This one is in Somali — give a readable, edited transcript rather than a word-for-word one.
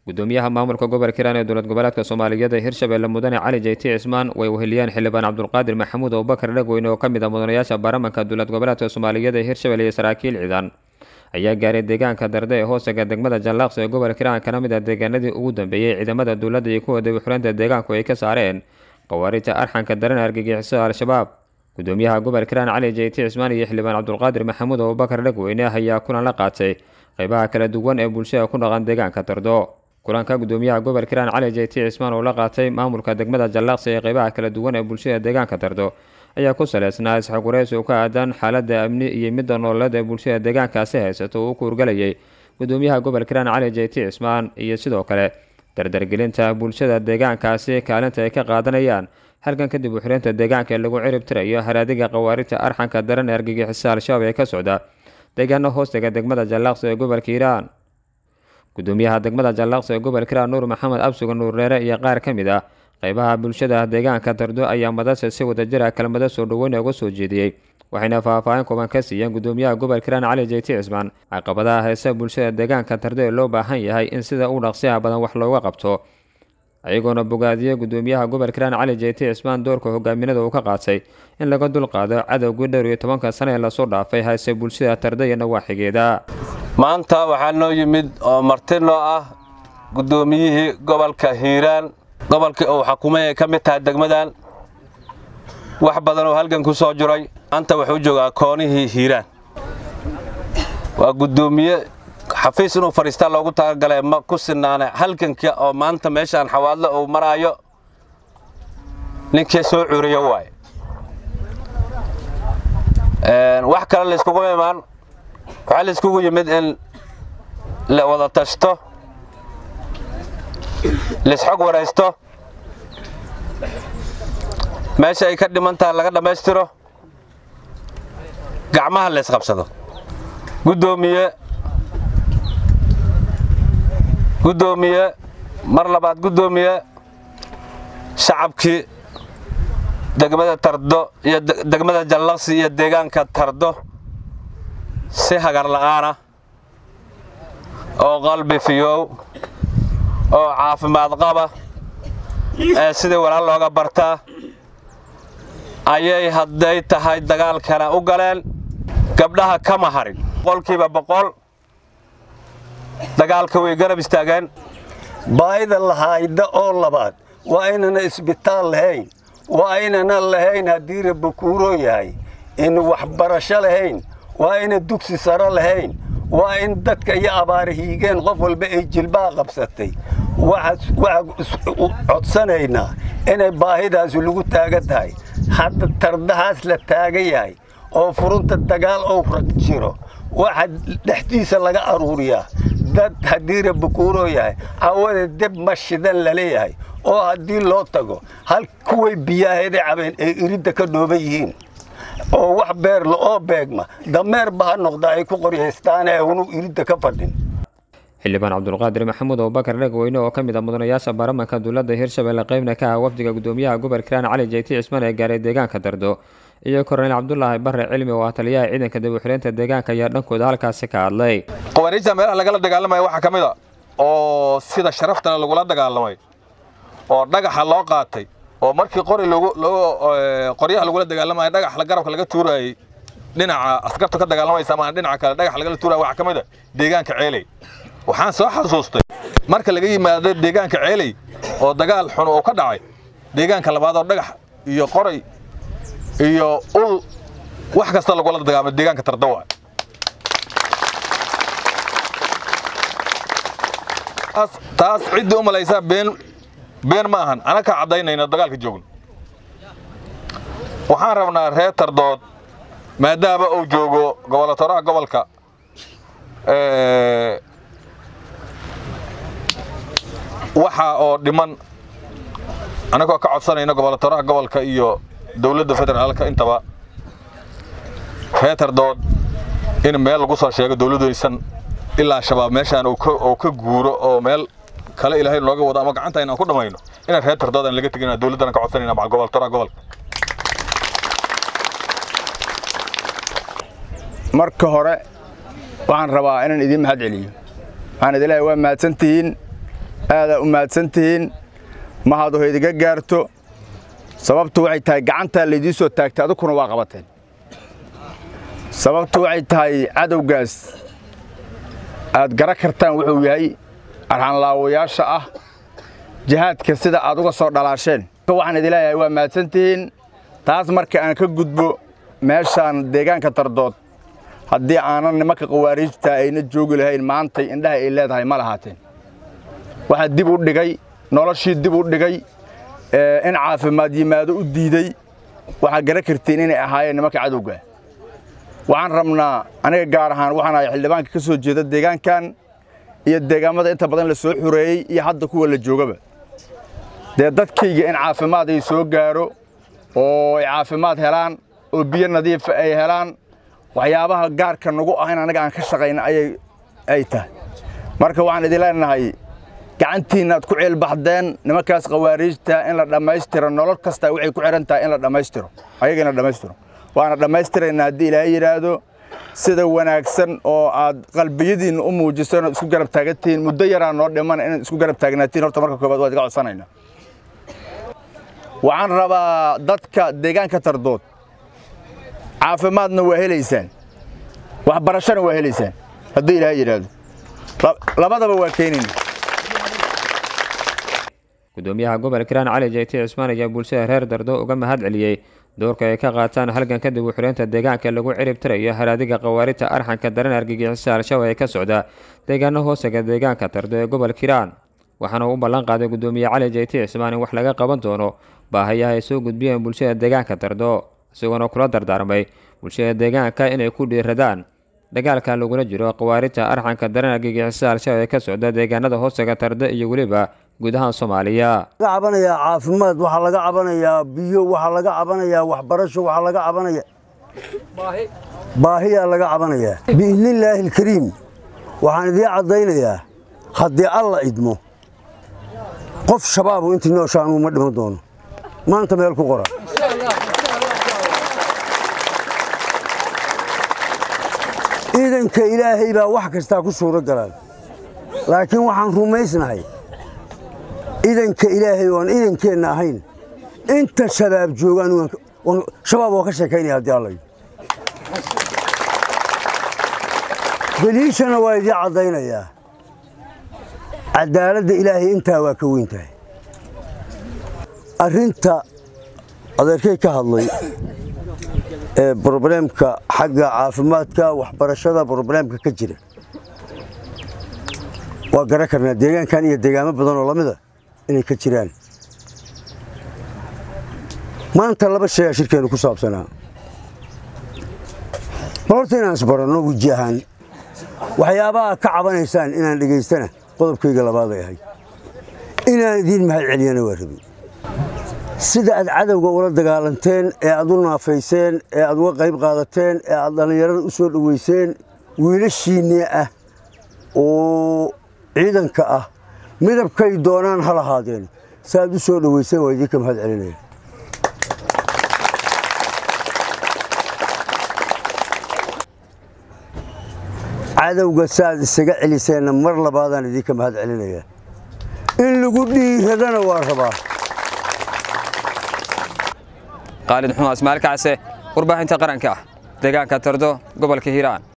gudoomiyaha maamulka gobolka Hiiraan ee dowlad goboleedka Soomaaliyeed ee Hirshabelle Mudane Cali Jeyti Cismaan way weheliyeen xildhibaan Cabdulqaadir Maxamuud Abubakar Dhagweyne oo kamid ah mudanayaasha baarlamaanka dowlad goboleedka Soomaaliyeed ee Hirshabelle iyo saraakiil ciidan ayaa gaaray deegaanka Darde ee hoostaga degmada Jallaqsi ee gobolka Hiiraan kana mid ah deegaanadii ugu dambeeyay ciidamada dowladda iyo kuwa dawladda deegaanku ay ka saareen qawaariijta arxanka daran argagixisada Al-Shabaab. gudoomiyaha gobolka Hiiraan Cali Jeyti Cismaan iyo xildhibaan Cabdulqaadir Maxamuud Abubakar Dhagweyne ayaa kulan la qaatay qaybaha kala duwan ee bulshada ku dhaqan deegaanka Dardo. kulanka gudoomiyaha gobolka Hiiraan Cali Jeyti Cismaan oo la qaatay maamulka degmada Jallaqsi ee qaybaha kala duwan ee bulshada deegaanka Dardo ayaa ku saleysnaa isxogwareys oo ka aadan xaaladda amni iyo midda nololeed ee bulshada deegaankaasi haysato oo ku urgalayay gudoomiyaha gobolka Hiiraan Cali Jeyti Cismaan iyo sidoo kale dardargelinta bulshada deegaankaasi kaalinta ay ka qaadanayaan halkan kadib u xireynta deegaanka lagu cirib tirayo haraadiga qawaariijta arxanka daran ee argagixisada Al-Shabaab ee ka socda deegaano hoostaga degmada Jallaqsi ee gobolka Hiiraan. gudoomiyaha degmada Jallaqsi ee gobolka Hiiraan Nuur Maxamed Absuga Nuur Reere iyo qaar ka mid ah qaybaha bulshada deegaanka Dardo ayaa madasha si wadajir ah kelmado soo dhaweyn uga soo jeediyay waxayna faahfaahin kooban ka siiyeen gudoomiyaha gobolka Hiiraan Cali Jeyti Cismaan caqabadaha haysta bulshada deegaanka Dardo ee loo baahan yahay in sida uu dhaqsiyaha badan wax looga qabto ayagoona bogaadiyay gudoomiyaha gobolka Hiiraan Cali Jeyti Cismaan doorka hogaaminada uu ka qaatay in laga dulqaado cadawgii dhowr iyo 10 sano ee la soo dhaafay haysta bulshada Dardo iyo nawaaxigeeda. maanta waxaa noo yimid oo marti noo ah gudoomiyihii gobolka Hiiraan gobolka oo xukuumadda ka mid tahay degmadan wax badan oo halkan ku soo jiray anta wuxuu joogaa koonihii Hiiraan waa gudoomiye xafiis inuu fariista loogu talagalay ma ku sinaana halkanka oo maanta meeshaan xawaadlo oo maraayo ninkii soo curiyo waay wax kale la isku imaan waxaa la iskugu yimid in la wada tashto la isxog waraysto meesha ay ka dhiman tahay laga dhameystiro gacmaha la isqabsado. gudoomiye mar labaad gudoomiye shacabkii degmada Dardo iyo degmada Jallaqsi iyo deegaanka Dardo si hagar la'aan ah oo qalbi fiyow oo caafimaad qaba sidii walaal looga bartaa ayay hadday tahay dagaalkana u galeen gabdhaha kama harin qolkiiba 100 dagaalka way garab istaageen. baayida lahayda oo labaad waa inana isbitaal lahayn waa inana lahayn haddii rabbi kuuro yahay in waxbarasho lahayn waa in dugsi sare lahayn waa in dadka iyo abaarihiigeen qof walba ay jilbaa qabsatay waxa codsanaynaa inay baahidaas lagu taagan tahay hadda tardahaas la taagan yahay oo furunta dagaal oo jiro waxa dhaxdiisa laga aruuriyaa dad haddii rabbi kuuro yahay awada dib mashidan la leeyahay oo haddii loo tago hal kuway biyaheeda cabeen ay iridda ka dhooban yihiin oo wax beer la oo beegma dameer baa noqda ay ku qoryeystaan ee uu iridda ka fadhin. xildhibaan Cabdulqaadir Maxamuud Abubakar Dhagweyne oo kamid ah mudanayaasha baarlamaanka dowladda Hirshabelle qaybna ka ah wafdiga gudoomiyaha gobolka Hiiraan Cali Jeyti Cismaan ee gaaray deegaanka Dardo iyo Korneyl Cabdullaahi Barre Cilmi oo taliyaha ciidanka dib u xireynta deegaanka ayaa dhankooda halkaas ka hadlay. qawaariijta meelaha laga dagaalamay waxa kamid ah oo sida sharaftana lagu la dagaalamay oo dhagaxa loo qaatay oo markii qoryaha lagu la dagaalamay dhagax la garabka laga tuuray dhinaca askarta ka dagaalamaysa ama dhinaca kale dhagax laga tuuray waxa kamid ah deegaanka Ceelay. waxaan soo xasuustay marka laga yimaado deegaanka Ceelay oo dagaal xun oo ka dhacay deegaanka labaad oo dhagax iyo qoray iyo ul wax kasta lagu la dagaalamay deegaanka Dardo. taas cid u malaysa been ma ahan ana ka cadaynayna dagaalka joogno waxaan rabnaa reer Dardood maadaama uu joogo gobolka gobolka waxa oo dhiman anagoo ka codsanayna gobolka iyo dawladda federaalka intaba reer Dardood in meel lagu soo sheego dawladaysan ilaa shabaab meeshaan oo ka guuro oo meel kale ilaahay looga wado ama gacanta inaan ku dhamayno in reer Dardood aan laga tagin dawladana ka codsanayna macal gobolka marka hore waxaan rabaa inaan idin mahad celiyo waxaan idin leeyahay waa mahadsantihiin aada u mahadsantihiin mahadu haydiga gaarto sababtu waxay tahay gacanta la idin soo taagtay aduguna waa qabateen sababtu waxay tahay cadowgaas aad gara kartaan wuxuu yahay arxan laawayaasha ah jihaadka sida aad uga soo dhalaasheen waxaan idin leeyahay waa mahadsantihiin taas marka aan ka gudbo meeshaan deegaanka Tardood haddii aanan nimanka qawaariijta ayna joogi lahayn maanta indhaha ay leedahay ma lahaateen waxa dib u dhigay noloshii dib u dhigay in caafimaad yimaado u diiday waxa gara kartiin inay ahaayeen nimanka cadowga waxaan rabnaa aniga gaar ahaan waxaan ahay xildhibaanka ka soo jeeda deegaankan iyo deegaamada inta badan la soo xureeyay iyo hadda kuwa la joogaba dadkayga in caafimaad ay soo gaaro oo ay caafimaad helaan oo biyo nadiif ay helaan waxyaabaha gaarka nagu ah in anaga aan ka shaqeyno ay tahay marka waxaan idin leenahay gacantiina aad ku ceel baxdeen nimankaas qawaariijta in la dhameystiro nolol kasta waxay ku xiran tahay in la dhameystiro ayagana dhameystiro waana dhameystirayna haddii ilaahay yiraahdo sida wanaagsan oo aad qalbiyadiina u muujisaan isku garab taagatiin muddo yaraan noo dhiman in isku garab taagnaatiin horta marka koobaad waa iga codsanaynaa waxaan rabaa dadka deegaanka Tardood caafimaadna waa helaysaan waxbarashana waa helaysaan haddii ilaahay yiraahdo labadaba waa keenin gudoomiyaha gobolka Hiiraan Cali Jeyti Cismaan ayaa bulshada reer Tardood uga mahad celiyay doorka ay ka qaataan halgan ka dib u xireynta deegaanka lagu cirib tirayo haraadiga qawaarita arxanka daran argagixisada Al-Shabaab ee ka socda deegaano hoosaga deegaanka Tardood ee gobolka Hiiraan waxaana uu ballan qaaday gudoomiyaha Cali Jeyti Cismaan in wax laga qaban doono baahiyaha ay soo gudbiyeen bulshada deegaanka Tardood isagoo kula dardaarmay bulshada deegaanka inay ku dhiiradaan dagaalka lagula jiro qawaarita arxanka daran argagixisada Al-Shabaab ee ka socda deegaanada hoosaga Tardood iyo waliba gudaha Soomaaliya laga cabanayaa caafimaad waxa laga cabanayaa biyo waxa laga cabanayaa waxbarasho waxa laga cabanayaa baahiya laga cabanayaa biidnillaahi alkariim waxaan idin cadeynayaa haddii alla idmo qof shabaab intii nooshaan uma dhiman doono maanta meel ku qora iidanka ilaahay baa wax kasta ku suura galaan laakiin waxaan rumaysnahay iidanka ilaahay oo iidankeena ahayn inta shabaab joogan shabaab oo ka sheekeynaya hadii alla daliishana waa idin cadaynayaa cadaaladda ilaahay intaa waa ka weyn tahay arrinta adeerkay ka hadlay problemka xagga caafimaadka waxbarashada problemka ka jira waa garan karnaa deegaankan iyo deegaamo badan oo lamida inay ka jiraan maanta laba shay shirkeenu ku saabsanaa horta inaan isbarano wajahan waxyaabaha ka cabanaysaan inaan dhageystana qodobkayga labaad ay ahay inaan idin mahad celiyana waa rabay sida aad cadawga ula dagaalanteen ee aad u naafayseen ee aad uga qayb qaadateen ee aad dhalinyarada u soo dhaweyseen wiilashiinii ah oo ciidanka ah midabkay doonaan ha lahaadeen saad u soo dhaweyseen waa idinka mahad celinaya cadawga saad isaga celiseenna mar labaadaan idinka mahad celinaya in lagu dhiiradana waa rabaa Qaalid Maxamed Ismaaciil Kacse warbaahinta qaranka deegaanka Tardood gobolka Hiiraan